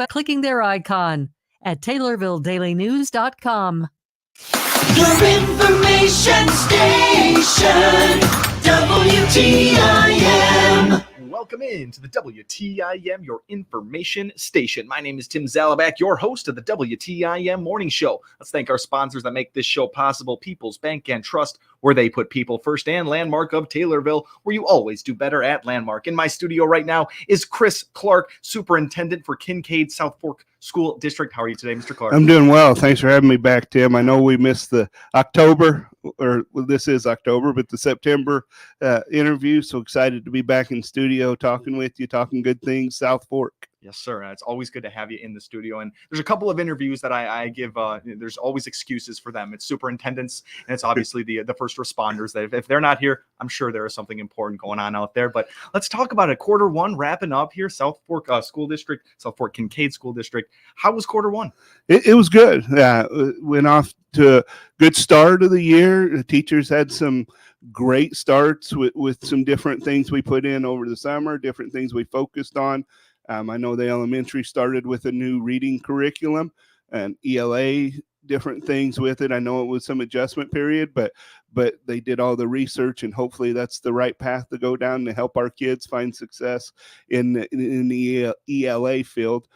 clicking their icon at TaylorvilleDailyNews.com. Your information station, WTIM. Welcome in to the WTIM, your information station. My name is Tim Zalabak, your host of the WTIM Morning Show. Let's thank our sponsors that make this show possible: People's Bank and Trust, where they put people first, and Landmark of Taylorville, where you always do better at Landmark. In my studio right now is Chris Clark, Superintendent for Kincaid South Fork School District. How are you today, Mr. Clark? I'm doing well. Thanks for having me back, Tim. I know we missed the October, or well, this is October, but the September interview. So excited to be back in studio talking with you, talking good things, South Fork. Yes, sir. It's always good to have you in the studio. And there's a couple of interviews that I give. There's always excuses for them. It's superintendents, and it's obviously the first responders. That if they're not here, I'm sure there is something important going on out there. But let's talk about it. Quarter one wrapping up here. South Fork School District, South Fork Kincaid School District. How was quarter one? It was good. Went off to a good start of the year. The teachers had some great starts with some different things we put in over the summer, different things we focused on. I know the elementary started with a new reading curriculum and ELA, different things with it. I know it was some adjustment period, but they did all the research, and hopefully that's the right path to go down to help our kids find success in the ELA field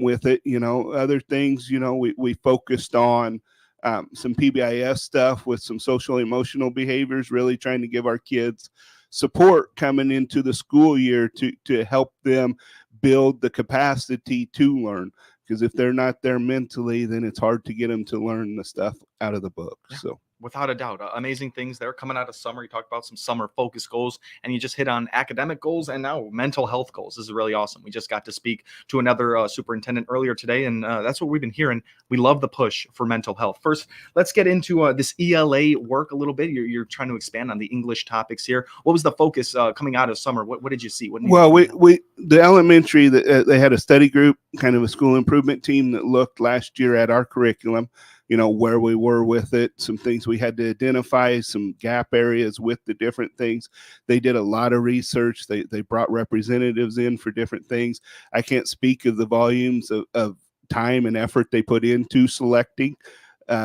with it. You know, other things, you know, we focused on some PBIS stuff with some social emotional behaviors, really trying to give our kids support coming into the school year to help them build the capacity to learn, because if they're not there mentally, then it's hard to get them to learn the stuff out of the book. Yeah. So Without a doubt, amazing things there coming out of summer. You talked about some summer focus goals, and you just hit on academic goals and now mental health goals. This is really awesome. We just got to speak to another superintendent earlier today, and that's what we've been hearing. We love the push for mental health. First, let's get into this ELA work a little bit. You're trying to expand on the English topics here. What was the focus coming out of summer? What did you see? Well, the elementary, they had a study group, kind of a school improvement team that looked last year at our curriculum, you know, where we were with it, some things we had to identify, some gap areas with the different things. They did a lot of research. They brought representatives in for different things. I can't speak of the volumes of time and effort they put into selecting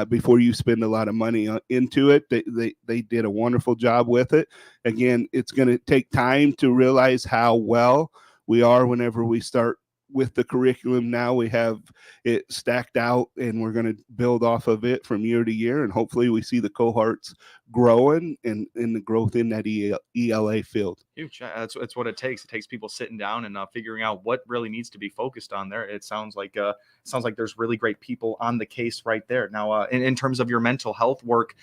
before you spend a lot of money into it. They did a wonderful job with it. Again, it's going to take time to realize how well we are whenever we start with the curriculum. Now we have it stacked out, and we're going to build off of it from year to year, and hopefully we see the cohorts growing and the growth in that ELA field. Huge. That's what it takes. It takes people sitting down and figuring out what really needs to be focused on there. It sounds like there's really great people on the case right there. Now, in terms of your mental health work,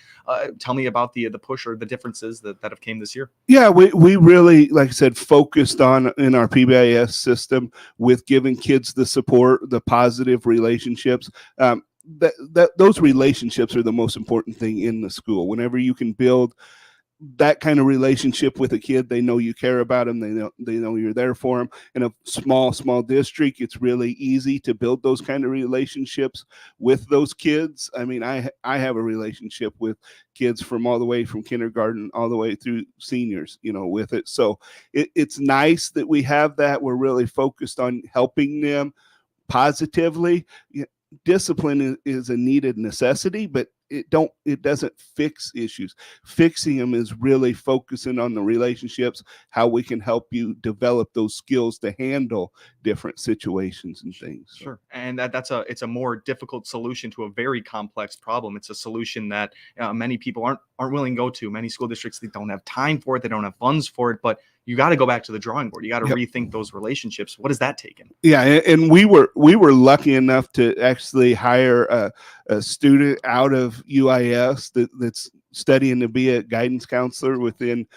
tell me about the push or the differences that have came this year. Yeah, we really, like I said, focused on in our PBIS system with giving kids the support, the positive relationships. Those relationships are the most important thing in the school. Whenever you can build that kind of relationship with a kid, they know you care about them. They know you're there for them. In a small district, it's really easy to build those kind of relationships with those kids. I mean, I have a relationship with kids from all the way from kindergarten all the way through seniors, you know, with it. So it's nice that we have that. We're really focused on helping them positively. Discipline is a needed necessity, but it doesn't fix issues. Fixing them is really focusing on the relationships, how we can help you develop those skills to handle different situations and things. Sure. And it's a more difficult solution to a very complex problem. It's a solution that many people aren't willing to go to. Many school districts, they don't have time for it. They don't have funds for it, but you got to go back to the drawing board. You got to rethink those relationships. What has that taken? Yeah. And we were lucky enough to actually hire a student out of UIS that's studying to be a guidance counselor within,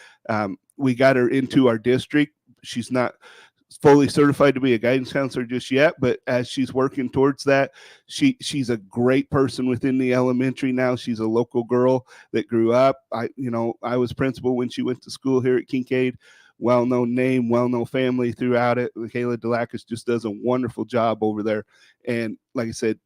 we got her into our district. She's not fully certified to be a guidance counselor just yet, but as she's working towards that, she's a great person within the elementary now. She's a local girl that grew up. I was principal when she went to school here at Kincaid. Well-known name, well-known family throughout it. Michaela Delacus just does a wonderful job over there. And like I said,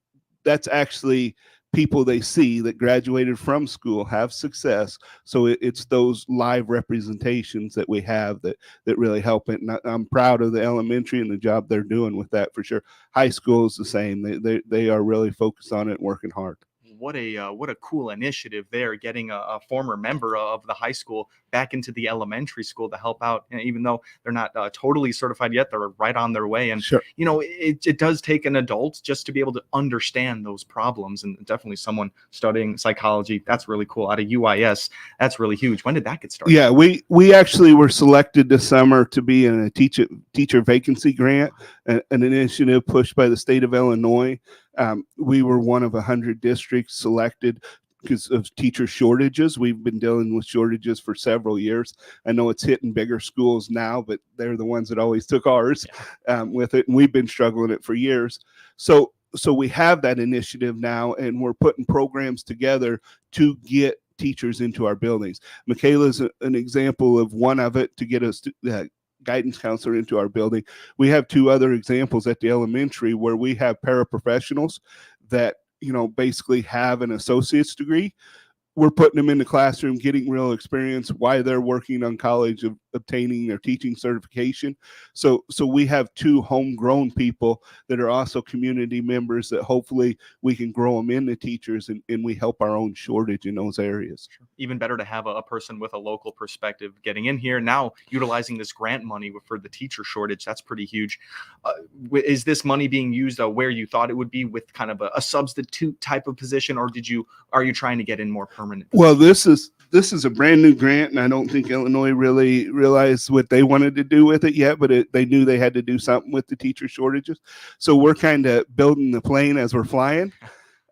that's actually people they see that graduated from school have success. So it's those live representations that we have that really help it. And I'm proud of the elementary and the job they're doing with that for sure. High school is the same. They are really focused on it and working hard. What a cool initiative there, getting a former member of the high school back into the elementary school to help out. And even though they're not totally certified yet, they're right on their way. And Sure. it does take an adult just to be able to understand those problems. And definitely someone studying psychology, that's really cool. Out of UIS, that's really huge. When did that get started? Yeah, we actually were selected this summer to be in a teacher vacancy grant, an initiative pushed by the state of Illinois. We were one of 100 districts selected because of teacher shortages. We've been dealing with shortages for several years. I know it's hitting bigger schools now, but they're the ones that always took ours with it, and we've been struggling it for years. So we have that initiative now, and we're putting programs together to get teachers into our buildings. Michaela's an example of one of it, to get us guidance counselor into our building. We have two other examples at the elementary where we have paraprofessionals that basically have an associate's degree. We're putting them in the classroom, getting real experience while they're working on college, of obtaining their teaching certification. So we have two homegrown people that are also community members that hopefully we can grow them into teachers, and we help our own shortage in those areas. Even better to have a person with a local perspective getting in here now, utilizing this grant money for the teacher shortage. That's pretty huge. Is this money being used where you thought it would be, with kind of a substitute type of position, or are you trying to get in more permanent? Well, this is a brand new grant, and I don't think Illinois really realized what they wanted to do with it yet, but they knew they had to do something with the teacher shortages. So we're kind of building the plane as we're flying.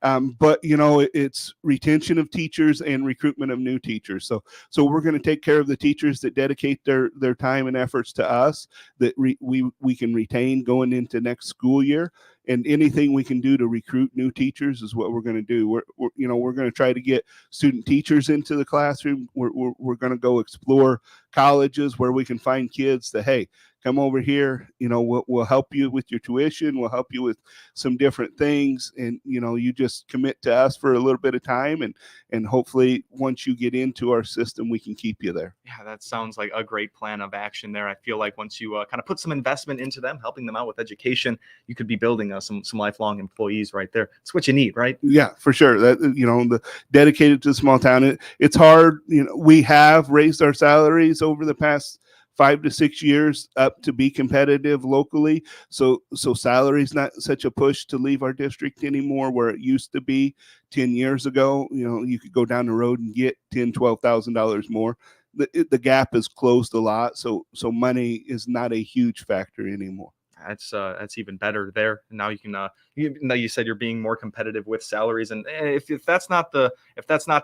But it's retention of teachers and recruitment of new teachers. So we're going to take care of the teachers that dedicate their time and efforts to us, that we can retain going into next school year. And anything we can do to recruit new teachers is what we're going to do. We're going to try to get student teachers into the classroom. We're going to go explore colleges where we can find kids that, hey, come over here. We'll help you with your tuition. We'll help you with some different things. And, you just commit to us for a little bit of time. And hopefully once you get into our system, we can keep you there. Yeah, that sounds like a great plan of action there. I feel like once you kind of put some investment into them, helping them out with education, you could be building some lifelong employees right there. It's what you need, right? Yeah, for sure. That, the dedicated to the small town. It's hard. We have raised our salaries over the past 5 to 6 years up to be competitive locally. So salary is not such a push to leave our district anymore, where it used to be 10 years ago. You could go down the road and get $10,000-$12,000 more. The gap is closed a lot. So money is not a huge factor anymore. That's even better there. And now you can you said you're being more competitive with salaries, and if that's not the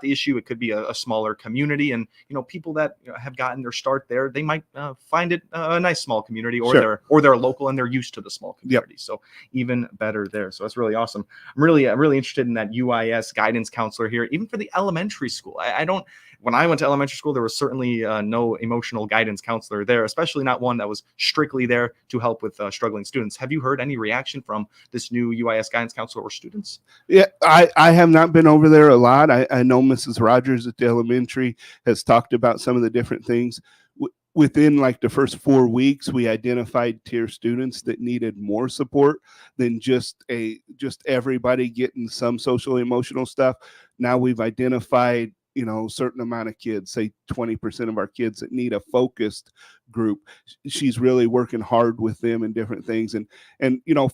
issue, it could be a smaller community, and people that have gotten their start there, they might find it a nice small community, or Sure. they're local and they're used to the small community. Yep. So even better there. So that's really awesome. I'm really interested in that UIS guidance counselor here, even for the elementary school. I don't. When I went to elementary school, there was certainly no emotional guidance counselor there, especially not one that was strictly there to help with struggling students. Have you heard any reaction from this new UIS guidance counselor or students? Yeah, I have not been over there a lot. I know Mrs. Rogers at the elementary has talked about some of the different things. Within like the first 4 weeks, we identified tier students that needed more support than just everybody getting some social emotional stuff. Now we've identified certain amount of kids, say 20% of our kids, that need a focused group. She's really working hard with them and different things. And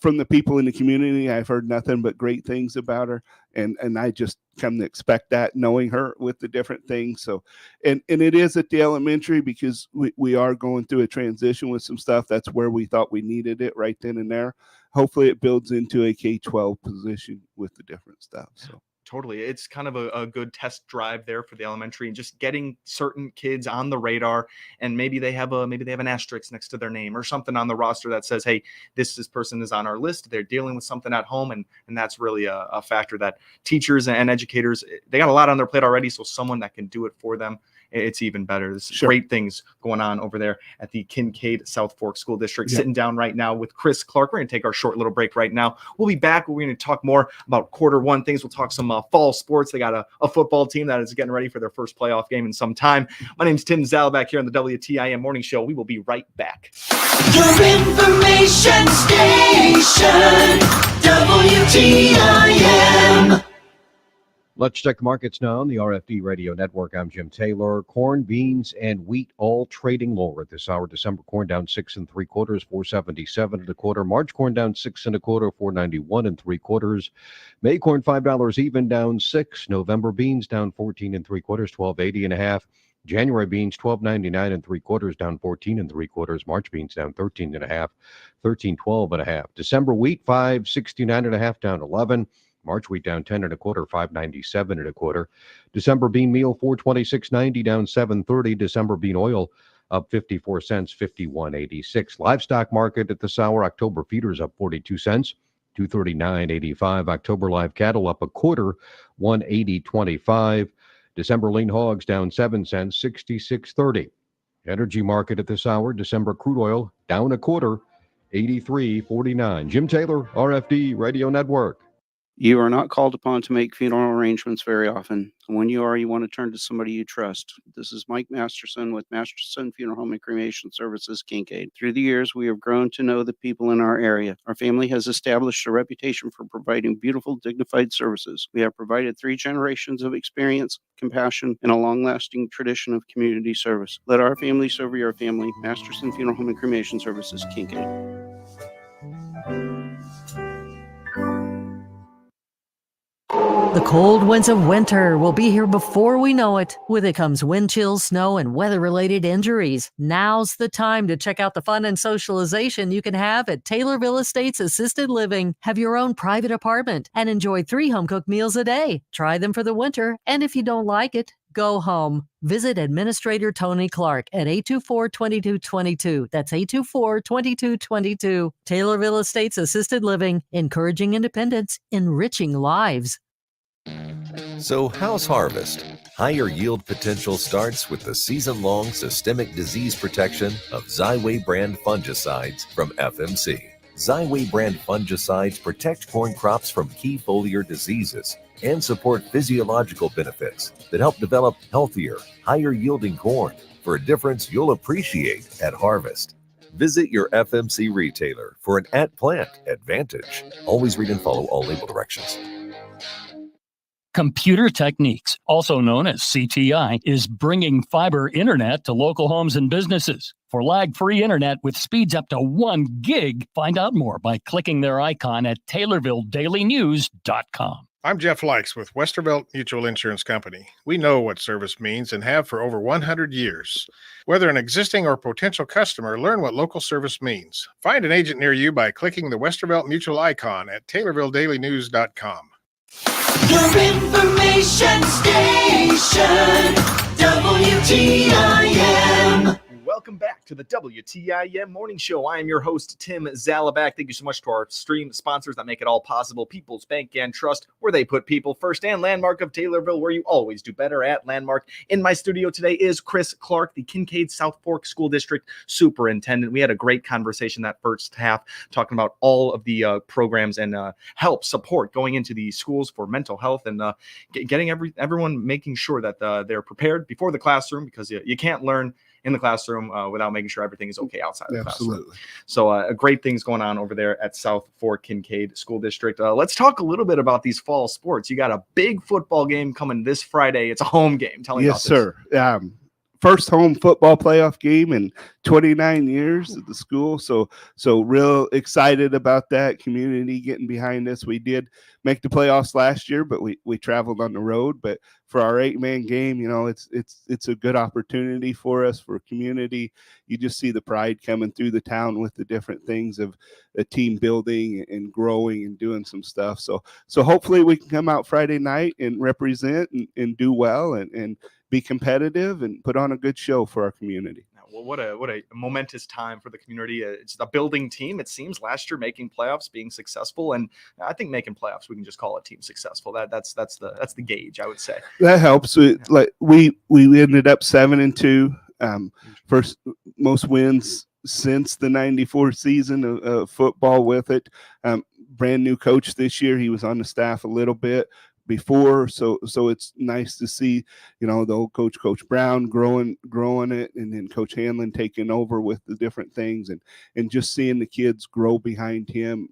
from the people in the community, I've heard nothing but great things about her. And I just come to expect that, knowing her with the different things. So, and it is at the elementary, because we are going through a transition with some stuff. That's where we thought we needed it right then and there. Hopefully it builds into a K-12 position with the different stuff. So. Totally. It's kind of a good test drive there for the elementary, and just getting certain kids on the radar, and maybe they have an asterisk next to their name or something on the roster that says, hey, this person is on our list. They're dealing with something at home. And that's really a factor that teachers and educators, they got a lot on their plate already. So someone that can do it for them, it's even better. There's Sure. great things going on over there at the Kincaid South Fork School District. Yep. Sitting down right now with Chris Clark. We're going to take our short little break right now. We'll be back. We're going to talk more about Q1 things. We'll talk some fall sports. They got a football team that is getting ready for their first playoff game in some time. My name's Tim Zalabak here on the WTIM Morning Show. We will be right back. Your information station, WTIM. Let's check the markets now on the RFD Radio Network. I'm Jim Taylor. Corn, beans, and wheat all trading lower at this hour. December corn down 6 3/4, 477 1/4. March corn down 6 1/4, 491 3/4. May corn $5 even, down 6. November beans down 14 3/4, 1280 1/2. January beans $12.99 3/4, down 14 3/4. March beans down 13 1/2, 13.12 1/2. December wheat $5.69 1/2, down 11. March wheat down 10 1/4, 5.97 1/4. December bean meal $426.90, down 7.30. December bean oil up 54 cents, 51.86. Livestock market at this hour. October feeders up 42 cents, 239.85. October live cattle up 1/4, 180.25. December lean hogs down 7 cents, 66.30. Energy market at this hour. December crude oil down 1/4, 83.49. Jim Taylor, RFD Radio Network. You are not called upon to make funeral arrangements very often. When you are, you want to turn to somebody you trust. This is Mike Masterson with Masterson Funeral Home and Cremation Services, Kincaid. Through the years, we have grown to know the people in our area. Our family has established a reputation for providing beautiful, dignified services. We have provided 3 generations of experience, compassion, and a long-lasting tradition of community service. Let our family serve your family. Masterson Funeral Home and Cremation Services, Kincaid. The cold winds of winter will be here before we know it. With it comes wind chills, snow, and weather-related injuries. Now's the time to check out the fun and socialization you can have at Taylorville Estates Assisted Living. Have your own private apartment and enjoy 3 home-cooked meals a day. Try them for the winter, and if you don't like it, go home. Visit Administrator Tony Clark at 824-2222. That's 824-2222. Taylorville Estates Assisted Living, encouraging independence, enriching lives. So how's harvest? Higher yield potential starts with the season-long systemic disease protection of Xyway brand fungicides from FMC. Xyway brand fungicides protect corn crops from key foliar diseases and support physiological benefits that help develop healthier, higher yielding corn for a difference you'll appreciate at harvest. Visit your FMC retailer for an at-plant advantage. Always read and follow all label directions. Computer Techniques, also known as CTI, is bringing fiber internet to local homes and businesses. For lag-free internet with speeds up to 1 gig, find out more by clicking their icon at TaylorvilleDailyNews.com. I'm Jeff Likes with Westervelt Mutual Insurance Company. We know what service means and have for over 100 years. Whether an existing or potential customer, learn what local service means. Find an agent near you by clicking the Westervelt Mutual icon at TaylorvilleDailyNews.com. Your information station, WTIM. Welcome back to the WTIM Morning Show. I am your host, Tim Zalabak. Thank you so much to our stream sponsors that make it all possible. People's Bank and Trust, where they put people first, and Landmark of Taylorville, where you always do better at Landmark. In my studio today is Chris Clark, the Kincaid South Fork School District Superintendent. We had a great conversation that first half, talking about all of the programs and help, support going into the schools for mental health and getting everyone making sure that they're prepared before the classroom, because you can't learn in the classroom without making sure everything is okay outside of the classroom. Absolutely. So great things going on over there at South Fork Kincaid School District. Let's talk a little bit about these fall sports. You got a big football game coming this Friday. It's a home game. Tell me about this. Yes, sir. First home football playoff game in 29 years at the school. So real excited about that. Community getting behind us. We did make the playoffs last year, but we traveled on the road. But for our 8-man game, it's a good opportunity for us, for community. You just see the pride coming through the town with the different things of a team building and growing and doing some stuff. So hopefully we can come out Friday night and represent and do well and be competitive and put on a good show for our community. Now, Well, what a momentous time for the community. It's a building team. It seems last year making playoffs, being successful, and I think making playoffs we can just call a team successful. That's the gauge, I would say. That helps. Like we ended up 7-2. First most wins since the '94 season of football with it. Brand new coach this year. He was on the staff a little bit before, so it's nice to see, the old Coach Brown growing it, and then Coach Hanlon taking over with the different things, and just seeing the kids grow behind him.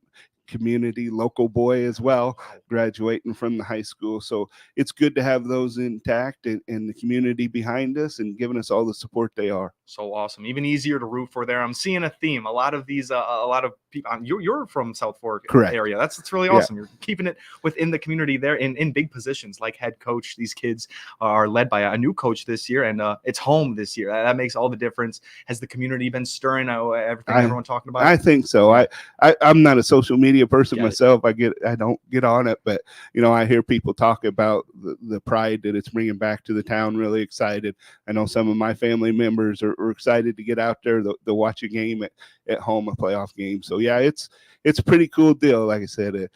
Community local boy as well, graduating from the high school. So it's good to have those intact and the community behind us and giving us all the support they are. So awesome. Even easier to root for there. I'm seeing a theme. A lot of these, a lot of people, you're from South Fork Correct. area. That's really awesome. You're keeping it within the community there in big positions like head coach. These kids are led by a new coach this year, and it's home this year. That makes all the difference. Has the community been stirring everything everyone talking about? I think so. I'm not a social media person myself. I don't get on it, but I hear people talk about the pride that it's bringing back to the town. Really excited. I know some of my family members are excited to get out there to watch a game at home, a playoff game. So yeah, it's a pretty cool deal. Like I said, a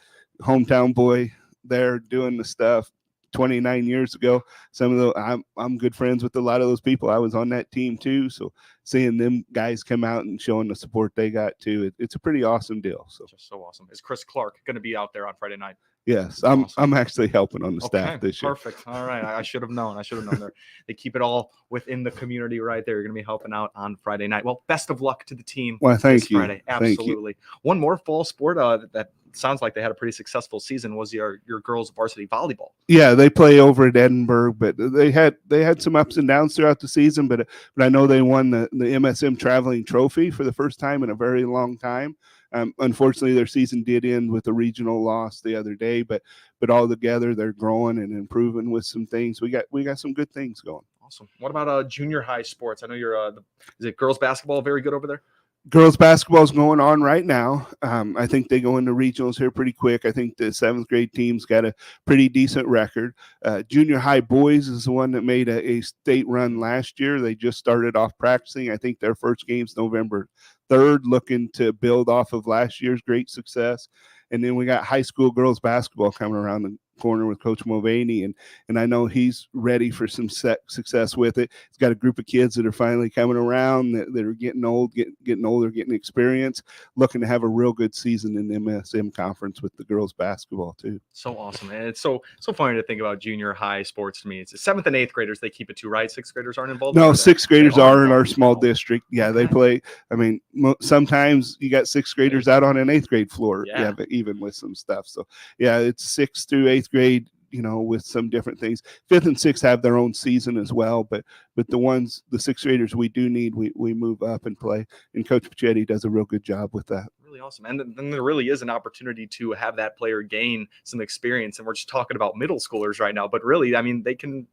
hometown boy there doing the stuff 29 years ago. I'm good friends with a lot of those people. I was on that team too. So seeing them guys come out and showing the support they got too, it's a pretty awesome deal. So just so awesome. Is Chris Clark going to be out there on Friday night? Yes, I'm actually helping on the staff this year. Perfect. All right. I should have known. They keep it all within the community right there. You're going to be helping out on Friday night. Well, best of luck to the team. Well, thank you. Friday. Absolutely. One more fall sport that sounds like they had a pretty successful season was your girls varsity volleyball. Yeah, they play over at Edinburgh, but they had some ups and downs throughout the season. But I know they won the MSM Traveling Trophy for the first time in a very long time. Unfortunately, their season did end with a regional loss the other day, but all together they're growing and improving with some things. We got some good things going. Awesome. What about junior high sports? I know you're is it girls basketball very good over there? Girls basketball is going on right now. I think they go into regionals here pretty quick. I think the 7th grade team's got a pretty decent record. Junior high boys is the one that made a state run last year. They just started off practicing. I think their first game's November 3rd, looking to build off of last year's great success. And then we got high school girls basketball coming around the corner with Coach Mulvaney, and I know he's ready for some success with it. He's got a group of kids that are finally coming around that are getting old, getting older, getting experience, looking to have a real good season in the MSM conference with the girls basketball too. So awesome, and it's so funny to think about junior high sports. To me, it's 7th and 8th graders they keep it to, right? 6th graders aren't involved. No, 6th graders are in our small district. Yeah, they play. I mean, sometimes you got 6th graders out on an 8th grade floor. Yeah, but even with some stuff. So yeah, it's 6th through 8th grade, with some different things. 5th and 6th have their own season as well, but the 6th graders we do need, we move up and play. And Coach Pachetti does a real good job with that. Really awesome. And then there really is an opportunity to have that player gain some experience. And we're just talking about middle schoolers right now, but really, I mean, they can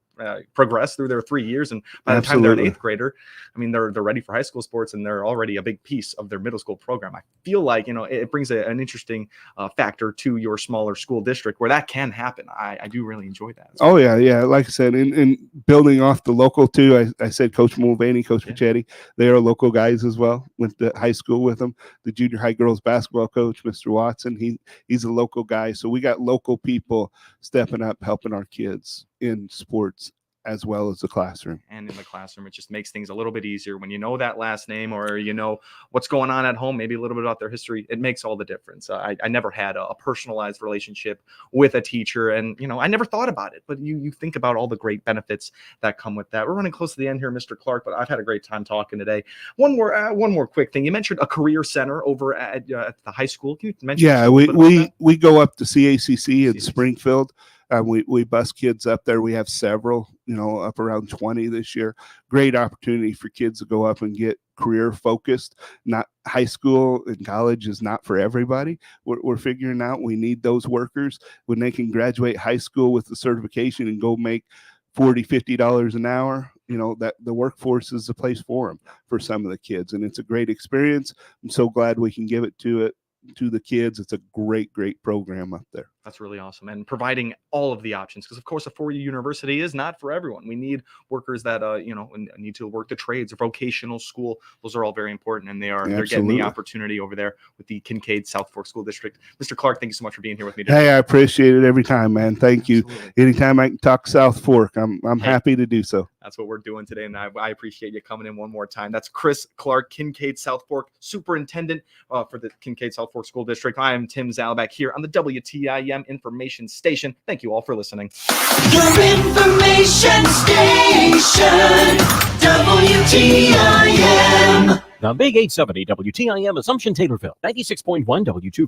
progress through their 3 years, and by the time they're an 8th grader, I mean, they're ready for high school sports, and they're already a big piece of their middle school program. I feel like it brings an interesting factor to your smaller school district where that can happen. I do really enjoy that. Oh yeah, like I said, in building off the local too, I said Coach Mulvaney, Coach Pachetti, they are local guys as well. Went to high school with them. The junior high girls basketball coach, Mr. Watson, he's a local guy. So we got local people stepping up, helping our kids in sports as well as the classroom. And in the classroom, it just makes things a little bit easier when you know that last name, or what's going on at home, maybe a little bit about their history. It makes all the difference. I never had a personalized relationship with a teacher, and I never thought about it, but you think about all the great benefits that come with that. We're running close to the end here, Mr. Clark, but I've had a great time talking today. One more quick thing. You mentioned a career center over at the high school. Can you mention? Yeah, we go up to CACC in Springfield. We bus kids up there. We have several, up around 20 this year. Great opportunity for kids to go up and get career focused. Not high school and college is not for everybody. We're figuring out we need those workers when they can graduate high school with the certification and go make $40, $50 an hour. That the workforce is the place for them, for some of the kids. And it's a great experience. I'm so glad we can give it to to the kids. It's a great program up there. That's really awesome. And providing all of the options, because of course a four-year university is not for everyone. We need workers that need to work the trades or vocational school. Those are all very important, and they're getting Absolutely. the opportunity over there with the Kincaid South Fork School District. Mr. Clark, thank you so much for being here with me today. Hey, I appreciate it every time, man. Thank you. Absolutely. Anytime I can talk South Fork, I'm Hey. happy to do so. That's what we're doing today, and I appreciate you coming in one more time. That's Chris Clark, Kincaid South Fork Superintendent for the Kincaid South Fork School District. I am Tim Zalabak here on the WTIM Information Station. Thank you all for listening. Your information station, WTIM. The Big 870 WTIM Assumption Taylorville, 96.1 W2.